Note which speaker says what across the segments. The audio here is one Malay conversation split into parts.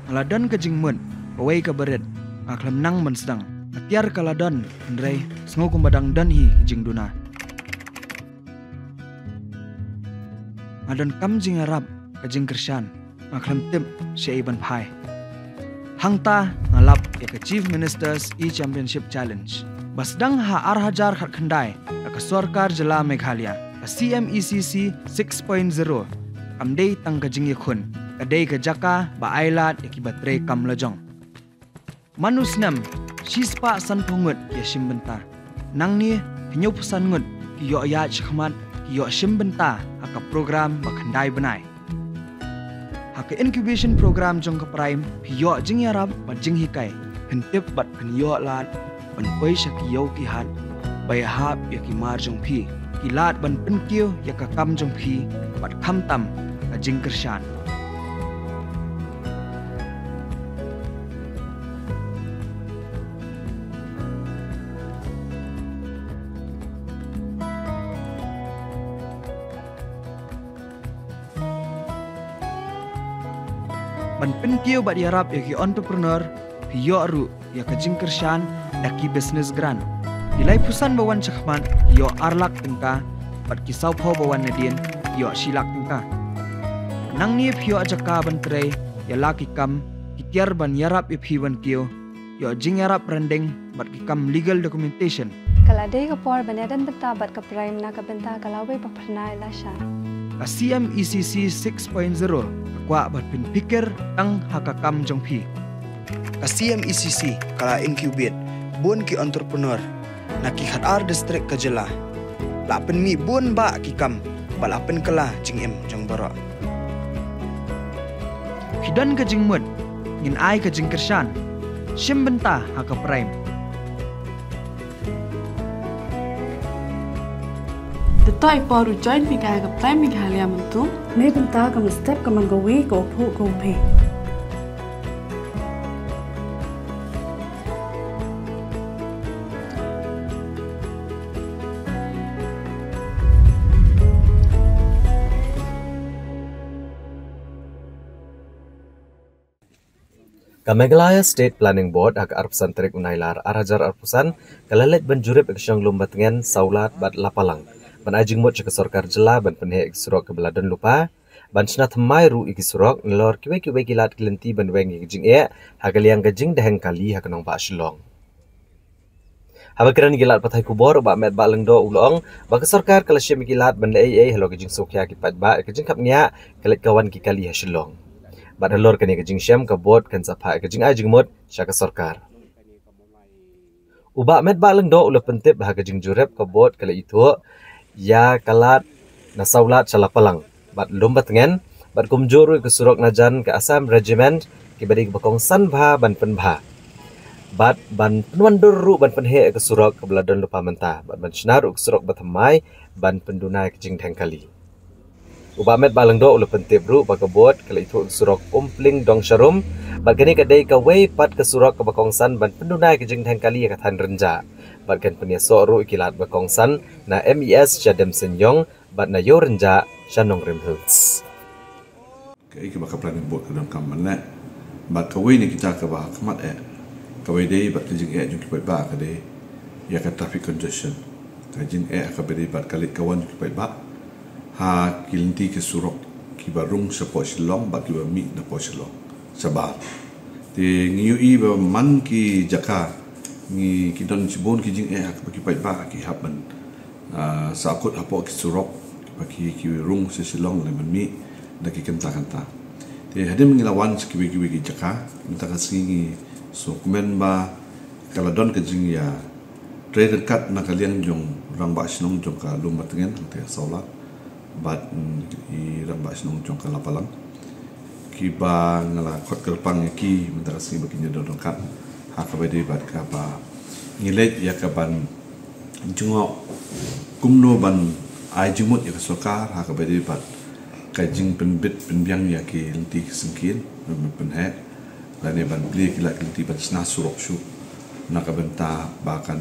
Speaker 1: Aladon ke jingmun, away ke berit, aklam nang mensedang. Atiar kaladon, Andrei, sengukum badang dan hi jing duna. Adon kam jing Arab ke jing Krishan, aklam tip si Iban Pai. Hangta ngalap ya ke Chief Ministers E-Championship Challenge. Basdang ha arhajar khat khandai, ke Sorkar Jela Meghalaya, ke CMECC 6.0, kamdei tang ke jing yakun, kadai ke Jaka ba ailat ya ki batre kam lojong. Manusnam Shispa san pungut ya shimbenta. Nang ni hinyo pusan ngut ki yo ya chkhmat ki yo shimbenta haka program bakhandai benai. Haka incubation program jong ka prime pi yo jing yarab bat jing hikai. Hentip bat pen yo lat ban poi sha ki yo ki hat bai hap ya ki mar jong pi. Ki lat ban pen kyo ya ka kam jong pi bat kham tam ka jing Krishan. Ban penkio bat yarap ya ki entrepreneur piyo aru ya ka jing Krishan da ki business gran. Ilai pusan bawan chakman yo arlak tengka bat ki saupo bawan nadien yo silak tengka. Nang ni piyo ajaka ban trei ya laki kam ki tiar ban yarap ya piwan kio yo jing yarap rendeng bat ki kam legal documentation.
Speaker 2: Kaladai ka por banadan benta bat ka prime na ka benta kalawe paparna ilasha.
Speaker 1: Ka CMECC 6.0 kwa bat pin pikir tang hakakam jong pi. Ka CMECC kala incubate bun ki entrepreneur na ki khatar district ka Jela. La pen mi bun ba ki kam bala pen kala jing em jong bara. Hidan ka jing mut ngin ai ka jing Krishan. Shim benta haka prime.
Speaker 3: Toy poru join pikai ka prime Meghalaya mentu.
Speaker 4: May benta ka step ka manggawi ko pu ko pe.
Speaker 5: Meghalaya State Planning Board hak arpusan terik unailar arajar arpusan kalalet banjurip eksyang lumbatngen saulat bat lapalang. Ban ajing mot ke Sorkar Jela ban penhe iksurok ke beladon lupa ban snat mai ru iksurok nlor kiwe gilat kelenti ban weng jing hagaliang gajing deheng kali hakanong ba shilong. Habakran gilat patai kubor ba met ba lengdo ulong ba ke Sorkar kala syem gilat ban le hello gajing sokya ki pat ba gajing kap nya kelet kawan ki kali ha shilong. Ba nlor kani gajing syem ke bot kan sapa gajing ajing mot sya ke Sorkar. Uba met ba lengdo ulo pentip ba gajing jurep ke bot kala itu ya kalat nasaulat salapalang bat lomba tengen bat kumjuru ke surok najan ke Assam Regiment ke badi bakong san bha ban pen bha bat ban penwandur ru ban penhe ke surok ke beladon lupa mentah bat ban snar ke surok batamai ban pendunai ke jing tengkali ubamet balang do ulo pentip ru bakabot kala itu surok umpling dong syarum bat gani kadai ka wei pat ke surok ke bakong san ban pendunai ke jing tengkali ka than renja batkan penyeso ru ikilat bakong san na MES Jadem Senyong bat na yo renja Shanong Rim Hills.
Speaker 6: Kai ke bakal planning board kadang kamana bat kawai ni kita ke bah kemat kawai dei bat jing jung ki ba ka dei ya ka traffic congestion ka jing ka beri bat kalit kawan ki ba ha kilinti ke surok ki barung sa Posilong bat ki ba mi na Posilong sabar ti ngiu I ba man ki jaka ni kidon cibon ki jing bagi pai ba ki haban sa akut hapo ki surok bagi ki rung Silong le mi da ki kenta te hadim ngilawan ki ki jaka minta kasingi so kumen ba kala don ke jing ya trade cut na kalian jong rang ba sinong jong ka lumba tengen te saulat bat I rang ba sinong jong ka lapalang ki ba ngala kot kelpang ki minta kasingi bagi nyodon kat hakabedi bat kapa ngilet ya kaban jungok kumno ban ai jumut ya Sorkar hakabedi bat kajing penbit penbiang ya ki lenti sengkin penhe lane ban beli kilat lenti ban sna surok su nak benta bahkan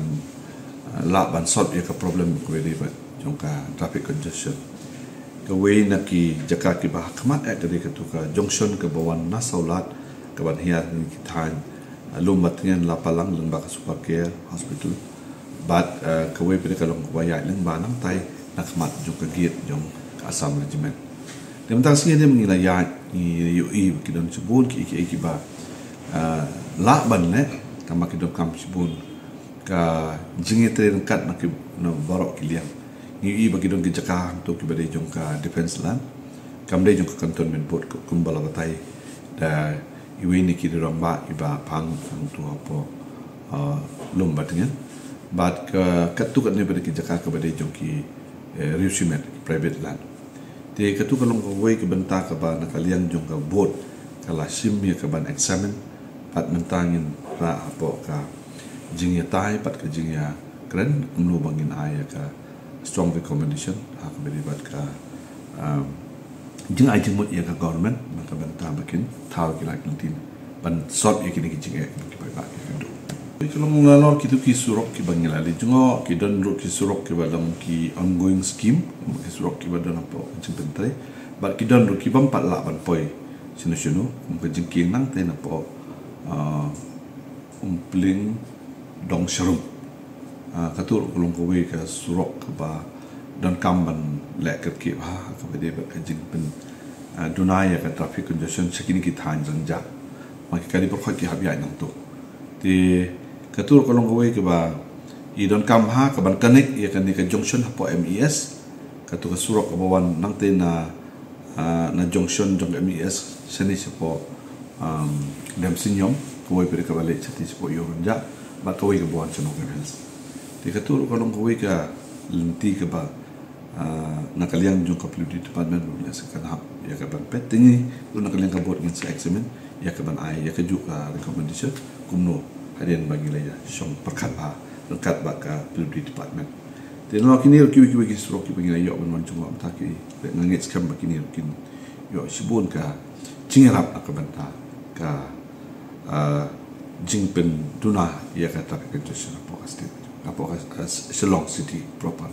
Speaker 6: la ban sot ya ka problem kabedi bat jongka traffic congestion ke wei nak ki jaka ki bah kemat dari ketuka junction ke bawan nasaulat kaban hiat ni kitan lum batngen la palang leng ba super care hospital bat kawai pada kalong kuaya leng banang tai nak mat jong kagit jong Assam Regiment dem tang singe dem ngila ya ni UI kidon subun ki ba la ban le kama kidon kam subun ka jingi tre kat nak no barok kiliang UI bagi dong ki Jakarta to ki bade jong ka defense land kam de jong ka cantonment board ko kumbala batai da iwi ni ki dong ba iba pang tu apa lum batngen bat katu kan ni bade ki Jakarta bade jong ki regiment private land te katu kalong ko wei ke benta ka ba nakaliang jong ka board kala sim ya ka ban examine pat mentangin ra apa ka jingya tai pat ka jingya kren mlu bangin aya ka strong recommendation hak beri bat ka jing ai jingmut ya ka government maka benta bakin taw ki lak tin ban sot ya kini ki jingya ki bai ba ki do kalong ngalor ki tu ki surok ki bangila li jungo ki don ro ki surok ki badam ki ongoing scheme ki surok ki badam apa jing bentai bat ki don ro ki bam pat la ban poi sinu mungkin jing ki nang te na po umpling dong sharum katur kulung kowe ka surok ka ba dan kamban lek ki ha ka bede ba ka jing pen dunaya ka traffic congestion sekini ki than janja maki kali por ki habya nang to ti katur kulung kowe ka ba I don kam ha ka ban connect ya kan ni ka junction ha po MES katur ka surok ka bawan nang te na junction jong MES seni po dem sinyom kowe pere ka balik sati po yorunja ba kowe ka buan chano ka health di katur kalong kowe ka lenti ka ba nakaliang jong ka PWD department ya sekan hap ya ka ban pet tingi lu nakaliang ka board ngin sa examen ya ka ban ai ya ka juk recommendation kumno hadian bagi la ya song perkat ba ka PWD department de no kini ki surok ki bagi la yo ban chung am ta ki ngangit skam ba kini kin yo sibun ka chingrap ka ban ta ka jingpen tuna ia kata kejutan apa state apa Shillong city proper